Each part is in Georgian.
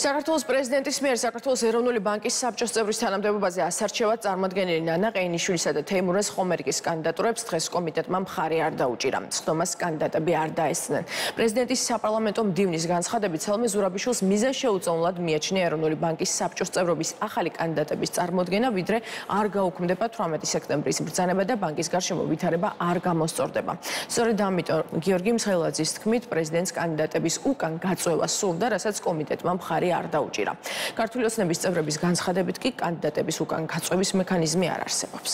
საქართველოს პრეზიდენტის მიერ საქართველოს ეროვნული ბანკის საბჭოს წევრის თანამდებობაზე ასარჩევად წარმოდგენილი ნანა ყეინიშვილისა და თეიმურაზ ხომერიკის კანდიდატურებს დღეს კომიტეტმა მხარი არ დაუჭირა. სხდომას კანდიდატები არ დაესწნენ. პრეზიდენტის საპარლამენტო მდივნის განცხადებით სელმე ზურაბიშვილს მიზანშეუწონლად მიაჩნია ეროვნული ბანკის საბჭოს წევრობის ახალი კანდიდატების წარმოდგენა, ვიდრე არ გაუქმდება 18 სექტემბრის ბრძანება და ბანკის გარშემო ვითარება არ გამოსწორდება. სწორედ ამიტომ გიორგი მცხელაძის თქმით პრეზიდენტს კანდიდატების უკან გაწვევა სურდა, რასაც კომიტეტმა მხარი არ დაუჭირა. ქართული ოცნების წევრების განცხადებით კი კანდიდატების უკან გაწვევის მექანიზმი არ არსებობს.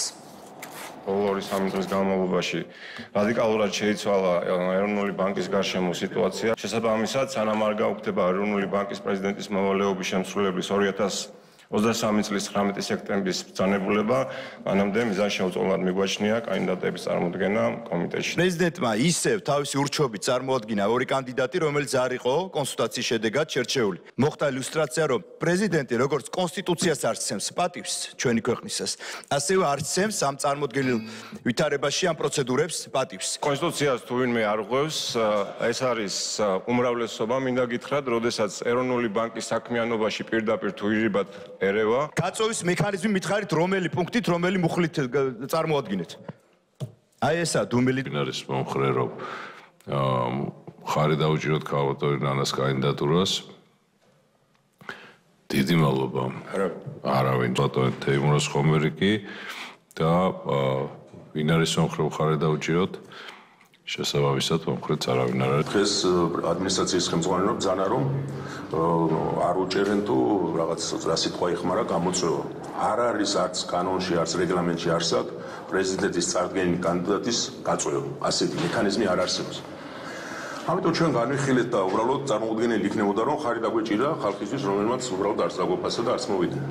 ბოლო 2-3 დღის განმავლობაში რადიკალურად შეიცვალა ეროვნული ბანკის გარშემო სიტუაცია. შესაბამისად, სანამ არ გაუქმდება ეროვნული ბანკის პრეზიდენტის მოვალეობის შემსრულებლის 2023 წლის 19 სექტემბრის ბრძანებულება, მანამდე მიზანშეუწონლად მიგვაჩნია კანდიდატების წარმოდგენა კომიტეტში. პრეზიდენტმა ისევ თავისი ურჩევლობით წარმოადგინა ორი კანდიდატი, რომელიც არ იყო კონსულტაციის შედეგად შერჩეული. მოხდა ილუსტრაცია, რომ პრეზიდენტი როგორც კონსტიტუციას არცემს პატივს ჩვენი ქვეყნისას, ასევე არცემს ამ წარმოდგენილ ვითარებაში ამ პროცედურებს პატივს. კონსტიტუციას თუ ვინმე არ ღვევს, ეს არის უმრავლესობა, მინდა გითხრათ, როდესაც ეროვნული ბანკის საქმიანობაში პირდაპირ თუ ირიბად ერევა. გაწვევის მექანიზმი მითხარით რომელი პუნქტით, რომელი მუხლით წარმოადგინეთ. აი ესა დუმილი არის მომხრე რომ ხარი დაუჭიროთ ქალბატონი ნანას კანდიდატურას. დიდი მადლობა. არავინ ბატონი თეიმურაზ ხომერიკი და ვინ არის მომხრე ხარი დაუჭიროთ. შესაბამისად მომხრეც არავინ არ არის. დღეს ადმინისტრაციის ხელმძღვანელობა ბრძანა რომ არ უჭერენ თუ რაღაც რა სიტყვა იხმარა გამოწვევა. არ არის არც კანონში, არც რეგლამენტში არც აქვს პრეზიდენტის წარდგენილი კანდიდატის გაწვევა. ასეთი მექანიზმი არ არსებობს. ამიტომ ჩვენ განვიხილეთ და უბრალოდ წარმოუდგენელი იქნებოდა რომ ხარი დაგვეჭირა ხალხისთვის, რომელმაც უბრალოდ არც დაგვეფასა და არც მოვიდა.